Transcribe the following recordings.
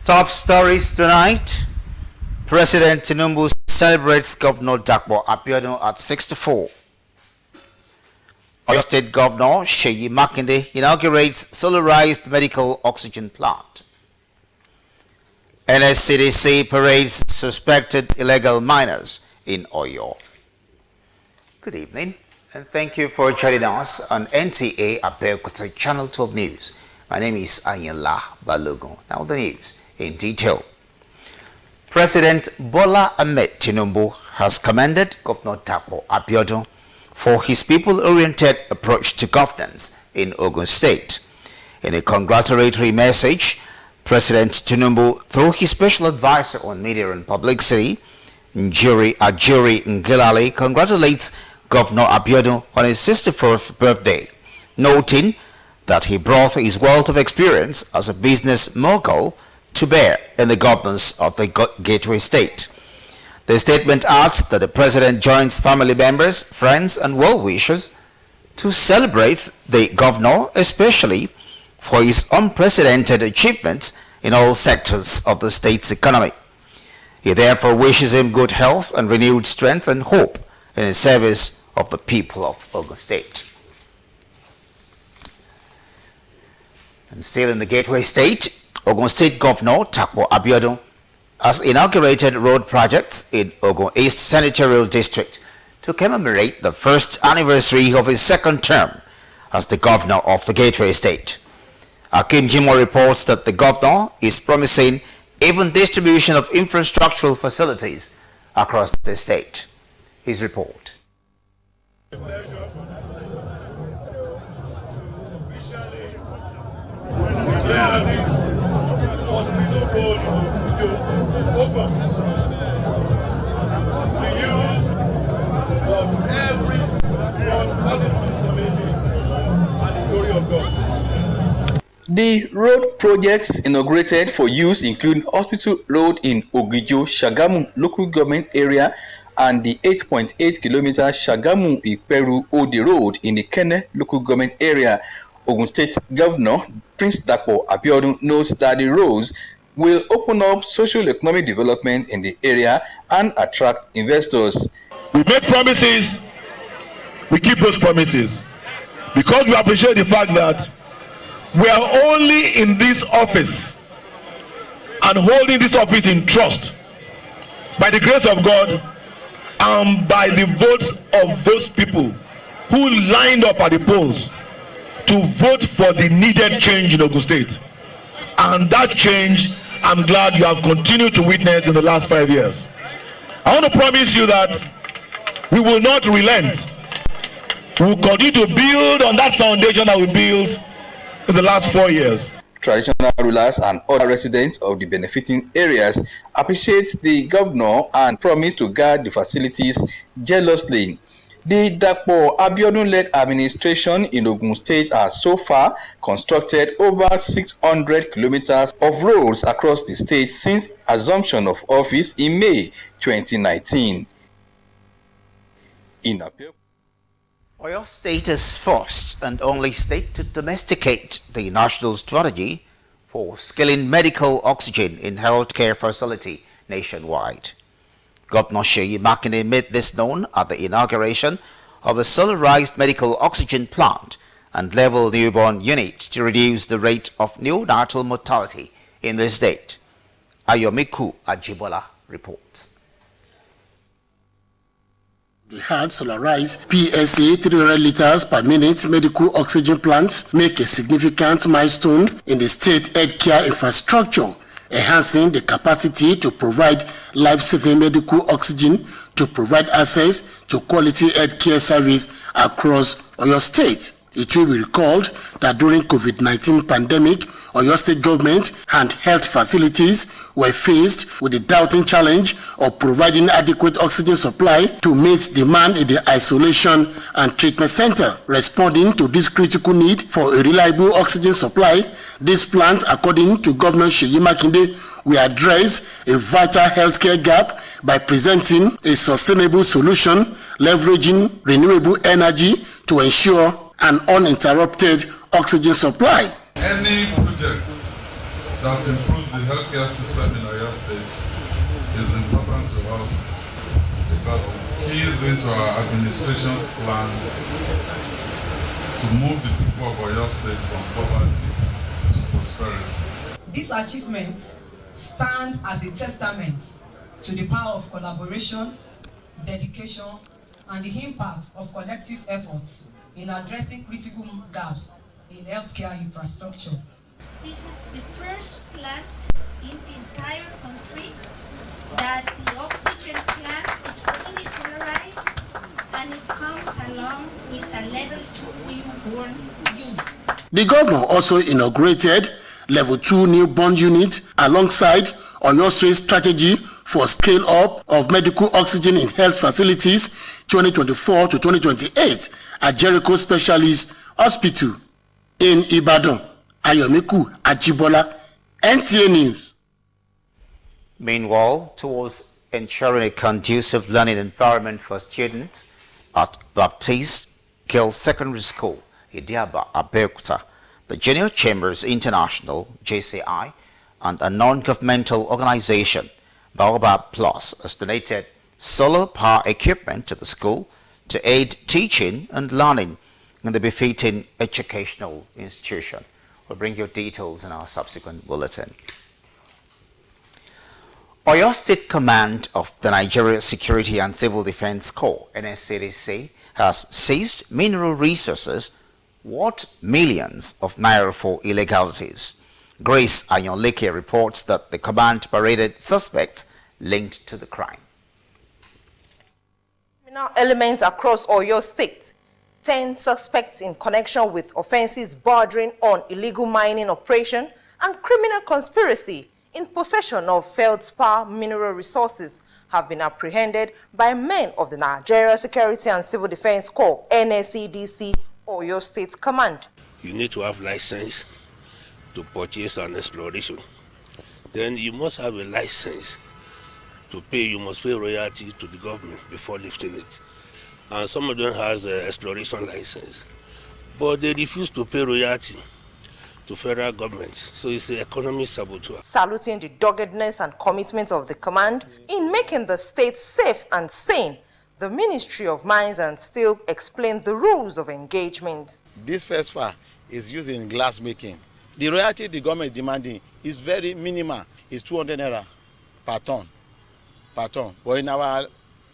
Top stories tonight. President Tinubu celebrates Governor Dapo Abiodun at 64. Oyo State Governor Seyi Makinde inaugurates solarized medical oxygen plant. NSCDC parades suspected illegal miners in Oyo. Good evening, and thank you for joining us on NTA Abeokuta Channel 12 News. My name is Ayala Balogun. Now the news in detail. President Bola Ahmed Tinubu has commended Governor Dapo Abiodun for his people-oriented approach to governance in Ogun State. In a congratulatory message, President Tinubu, through his special advisor on media and publicity, Ajuri Ngilale, congratulates Governor Abiodun on his 64th birthday, noting that he brought his wealth of experience as a business mogul to bear in the governance of the Gateway State. The statement adds that the president joins family members, friends, and well-wishers to celebrate the governor, especially for his unprecedented achievements in all sectors of the state's economy. He therefore wishes him good health and renewed strength and hope in the service of the people of Ogun State. And still in the Gateway State, Ogun State Governor Dapo Abiodun has inaugurated road projects in Ogun East Senatorial District to commemorate the first anniversary of his second term as the governor of the Gateway State. Akim Jimo reports that the governor is promising even distribution of infrastructural facilities across the state. His report. Declare this hospital road in Abeokuta open. The use of everyone passing through this community and the glory of God. The road projects inaugurated for use include Hospital Road in Ogijo, Shagamu local government area and the 8.8 kilometer Shagamu-Iperu Ode Road in the Kene local government area. Ogun State Governor Prince Dapo Abiodun notes that the roads will open up socio-economic development in the area and attract investors. We make promises, we keep those promises, because we appreciate the fact that we are only in this office and holding this office in trust by the grace of God and by the votes of those people who lined up at the polls to vote for the needed change in Ogun State. And that change, I'm glad you have continued to witness in the last 5 years. I want to promise you that we will not relent. We will continue to build on that foundation that we built in the last 4 years. Traditional rulers and other residents of the benefiting areas appreciate the governor and promise to guard the facilities jealously. The Dapo Abiodun-led administration in Ogun State has so far constructed over 600 kilometers of roads across the state since assumption of office in May 2019. In Abeokuta, Oyo State is first and only state to domesticate the national strategy for scaling medical oxygen in healthcare facility nationwide. Governor Seyi Makinde made this known at the inauguration of a solarized medical oxygen plant and level newborn unit to reduce the rate of neonatal mortality in the state. Ayomiku Ajibola reports. The hard solarized PSA 300 liters per minute medical oxygen plants make a significant milestone in the state healthcare infrastructure, enhancing the capacity to provide life-saving medical oxygen to provide access to quality healthcare service across Oyo State. It will be recalled that during COVID-19 pandemic, Oyo State government and health facilities were faced with the doubting challenge of providing adequate oxygen supply to meet demand in the isolation and treatment center. Responding to this critical need for a reliable oxygen supply, this plant, according to Governor Seyi Makinde, will address a vital healthcare gap by presenting a sustainable solution, leveraging renewable energy to ensure an uninterrupted oxygen supply. Any project that improves the healthcare system in Oyo State is important to us because it keys into our administration's plan to move the people of Oyo State from poverty to prosperity. These achievements stand as a testament to the power of collaboration, dedication, and the impact of collective efforts in addressing critical gaps in healthcare infrastructure. This is the first plant in the entire country that the oxygen plant is fully solarized, and it comes along with a level 2 newborn unit. The governor also inaugurated level 2 newborn units alongside Oyo State's strategy for scale up of medical oxygen in health facilities 2024 to 2028 at Jericho Specialist Hospital in Ibadan. Ayomiku Ajibola, NTA News. Meanwhile, towards ensuring a conducive learning environment for students at Baptist Girls Secondary School, NTA Abeokuta, the Junior Chambers International, JCI, and a non-governmental organization, Baobab Plus, has donated solar power equipment to the school to aid teaching and learning in the befitting educational institution. We'll bring you details in our subsequent bulletin. Oyo State Command of the Nigeria Security and Civil Defense Corps, NSCDC, has seized mineral resources worth millions of naira for illegalities. Grace Ayonleke reports that the command paraded suspects linked to the crime. Criminal elements across Oyo State, 10 suspects in connection with offenses bordering on illegal mining operation and criminal conspiracy in possession of feldspar mineral resources have been apprehended by men of the Nigeria Security and Civil Defense Corps, NSCDC, Oyo State Command. You need to have license to purchase an exploration. Then you must have a license to pay. You must pay royalty to the government before lifting it. And some of them has an exploration license, but they refuse to pay royalty to federal government. So it's the economic saboteur. Saluting the doggedness and commitment of the command in making the state safe and sane, the Ministry of Mines and Steel explained the rules of engagement. This feldspar is used in glass making. The royalty the government is demanding is very minimal. It's 200 naira per ton. But in our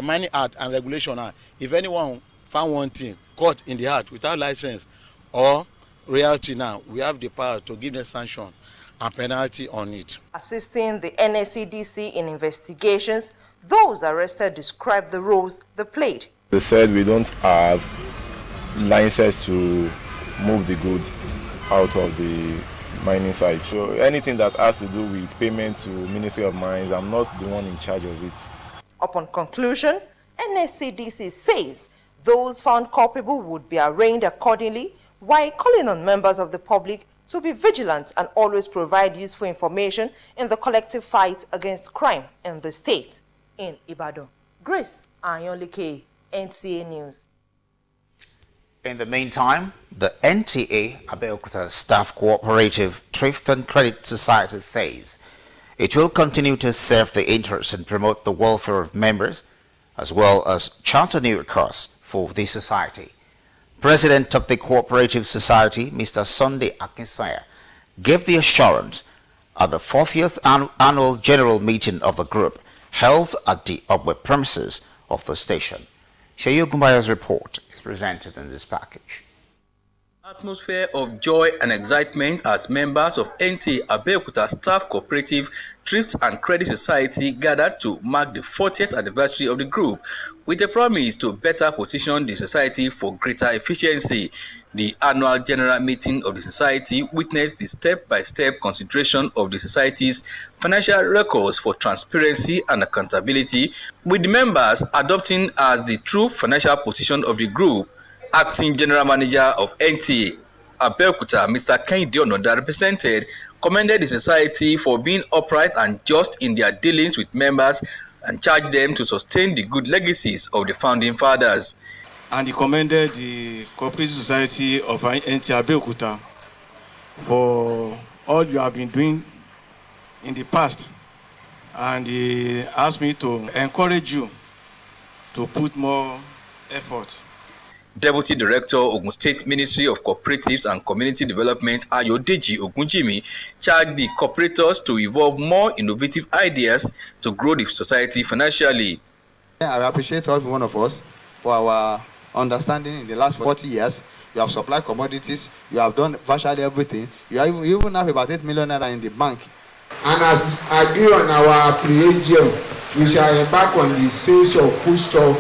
mining act and regulation, if anyone found one thing caught in the act without license or royalty, now we have the power to give them sanction and penalty on it. Assisting the NSCDC in investigations, those arrested described the roles they played. They said we don't have license to move the goods out of the mining site. So anything that has to do with payment to Ministry of Mines, I'm not the one in charge of it. Upon conclusion, NSCDC says those found culpable would be arraigned accordingly, while calling on members of the public to be vigilant and always provide useful information in the collective fight against crime in the state. In Ibadan, Grace Ayonleke, NTA News. In the meantime, the NTA Abeokuta Staff Cooperative Thrift and Credit Society says it will continue to serve the interests and promote the welfare of members, as well as charter new course for the society. President of the Cooperative Society, Mr. Sunday Akinsanya, gave the assurance at the 40th annual general meeting of the group held at the upward premises of the station. Sheyu Gumbaya's report is presented in this package. Atmosphere of joy and excitement as members of NTA Abeokuta Staff Cooperative Thrift and Credit Society gathered to mark the 40th anniversary of the group with a promise to better position the society for greater efficiency. The annual general meeting of the society witnessed the step-by-step consideration of the society's financial records for transparency and accountability, with the members adopting as the true financial position of the group. Acting General Manager of NTA Abeokuta, Mr. Kehinde Onoda, represented, commended the society for being upright and just in their dealings with members and charged them to sustain the good legacies of the founding fathers. And he commended the Cooperative Society of NTA Abeokuta for all you have been doing in the past, and he asked me to encourage you to put more effort. Deputy Director, Ogun State Ministry of Cooperatives and Community Development, Ayodeji Ogunjimi, charged the cooperators to evolve more innovative ideas to grow the society financially. I appreciate every one of us for our understanding in the last 40 years. You have supplied commodities, you have done virtually everything. You even have about 8 million naira in the bank. And as agreed on our pre-AGM, we shall embark on the sales of foodstuff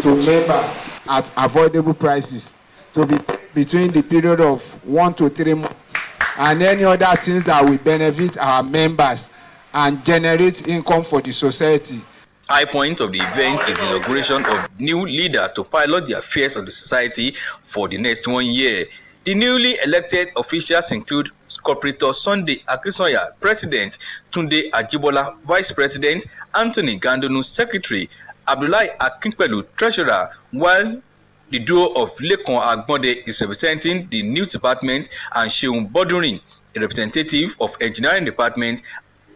to members at avoidable prices to be between the period of 1 to 3 months, and any other things that will benefit our members and generate income for the society. High point of the event is the inauguration of new leaders to pilot the affairs of the society for the next 1 year. The newly elected officials include Cooperator Sunday Akinsanya, President, Tunde Ajibola, Vice President, Anthony Gandonu, Secretary, Abdullahi Akinpelu, Treasurer, while the duo of Lekon Agbonde is representing the news department, and Sheun Bodurin, a representative of engineering department,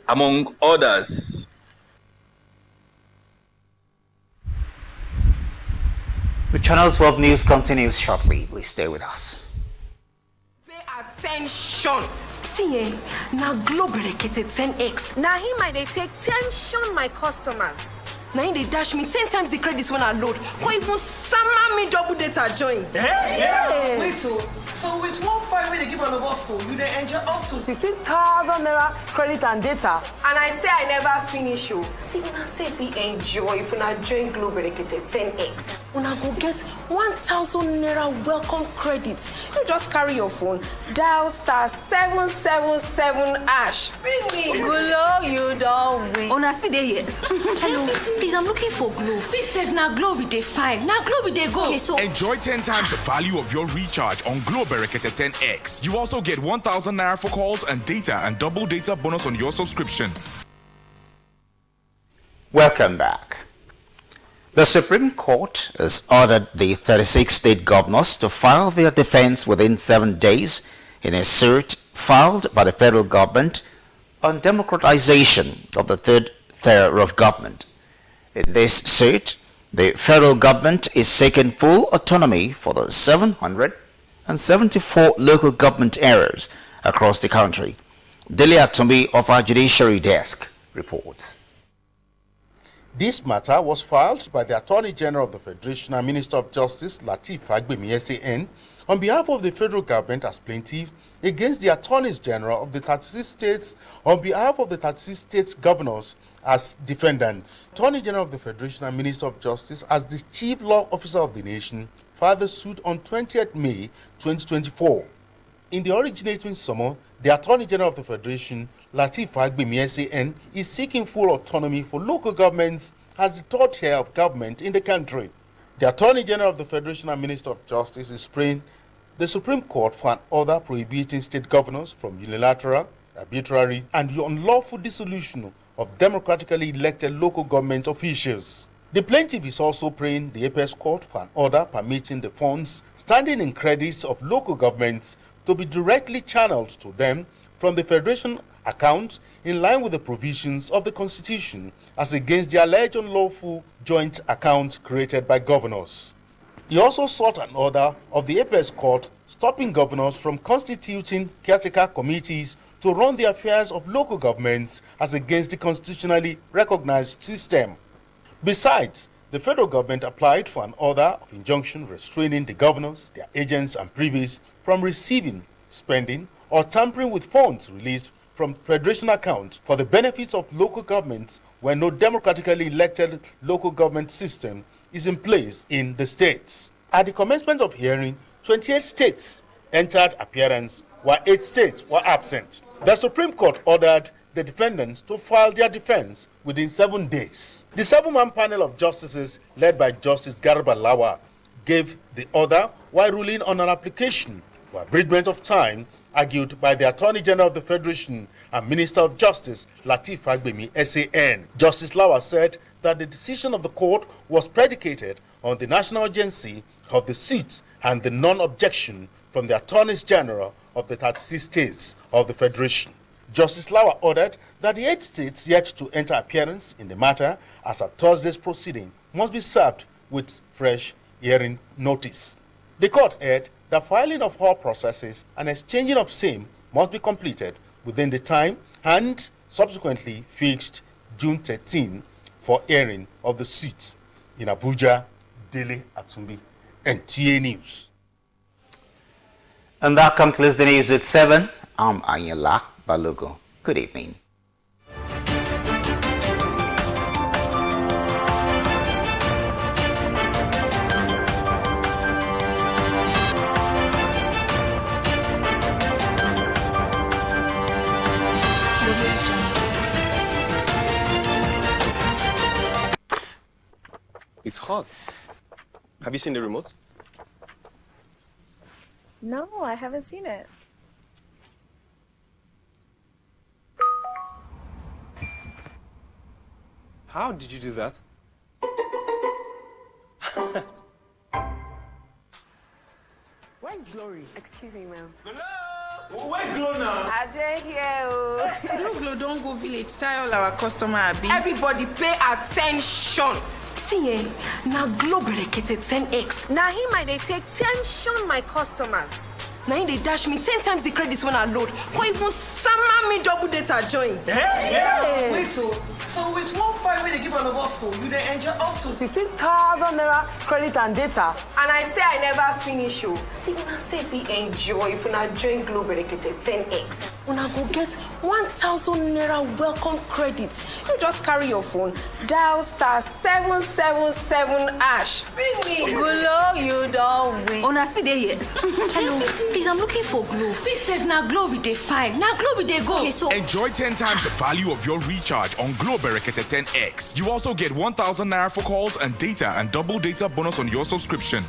among others. The Channel 12 news continues shortly. Please stay with us. Pay attention. See, now global 10x. Now he might take tension my customers. Now they dash me 10 times the credits when I load. Or even summer me double data join. Yeah. Wait, so with 1.5 when they give all of us, so you they enjoy up to 15,000 naira credit and data. And I say I never finish you. See, when I say we enjoy if when I join Global 10x. When I go get 1,000 naira welcome credit. You just carry your phone, dial *777#. Finish. Gulo, you don't win. Una see they here. Hello, please, I'm looking for Glow. Please save now Glow with the fine. Now Glow with the go. Okay, so enjoy 10 times the value of your recharge on Glow Berekete 10X. You also get 1,000 naira for calls and data and double data bonus on your subscription. Welcome back. The Supreme Court has ordered the 36 state governors to file their defense within 7 days in a suit filed by the federal government on democratization of the third tier of government. In this suit, the federal government is seeking full autonomy for the 774 local government areas across the country. Delia Tumbi of our Judiciary Desk reports. This matter was filed by the Attorney General of the Federation and Minister of Justice, Lateef Fagbemi SAN, on behalf of the federal government as plaintiff against the Attorneys General of the 36 states on behalf of the 36 states governors as defendants. Attorney General of the Federation and Minister of Justice as the Chief Law Officer of the nation filed the suit on 20th May 2024. In the originating summons, the Attorney General of the Federation, Lateef Fagbemi SAN, is seeking full autonomy for local governments as the third tier of government in the country. The Attorney General of the Federation and Minister of Justice is praying the Supreme Court for an order prohibiting state governors from unilateral, arbitrary, and the unlawful dissolution of democratically elected local government officials. The plaintiff is also praying the Apex Court for an order permitting the funds standing in credits of local governments to be directly channeled to them from the Federation account in line with the provisions of the Constitution as against the alleged unlawful joint account created by governors. He also sought an order of the Apex Court stopping governors from constituting caretaker committees to run the affairs of local governments as against the constitutionally recognized system. Besides, the federal government applied for an order of injunction restraining the governors, their agents and privies from receiving, spending, or tampering with funds released from Federation account for the benefits of local governments when no democratically elected local government system is in place in the states. At the commencement of hearing, 28 states entered appearance, while 8 states were absent. The Supreme Court ordered the defendants to file their defense within 7 days. The 7-man panel of justices led by Justice Garba Lawa gave the order while ruling on an application for abridgment of time argued by the Attorney General of the Federation and Minister of Justice, Lateef Fagbemi SAN. Justice Lawa said that the decision of the court was predicated on the national urgency of the suit and the non-objection from the Attorneys General of the 36 states of the Federation. Justice Lawa ordered that the 8 states yet to enter appearance in the matter as at Thursday's proceeding must be served with fresh hearing notice. The court heard that filing of all processes and exchanging of same must be completed within the time and subsequently fixed June 13 for hearing of the suit. In Abuja, Dele Atumbi, NTA News. And that concludes the news at 7. I'm Ayala Balogo. Good evening. It's hot. Have you seen the remote? No, I haven't seen it. How did you do that? Where is Glory? Excuse me, ma'am. Where Glow now? I did here. Glow, don't go village. Tell all our customer Abi. Everybody pay attention. See, now Glow berekete 10x. Now he might they take tension my customers. Now they dash me 10 times the credits when I load. Or even summer me double data join. Yeah. Wait, so with 1.5 when they give all of us, so you they enjoy up to 15,000 naira credit and data. And I say I never finish you. See, when I say we enjoy if I join Glow berekete 10x. When I go get 1,000 naira welcome credit. You just carry your phone, dial *777#. Finish. Glow, you don't win. Una see they here. Hello, please, I'm looking for Glow. Please save now Glow be dey fine. Now Glow be dey go. Okay, so Enjoy 10 times the value of your recharge on Glow Berekete 10X. You also get 1,000 naira for calls and data and double data bonus on your subscription.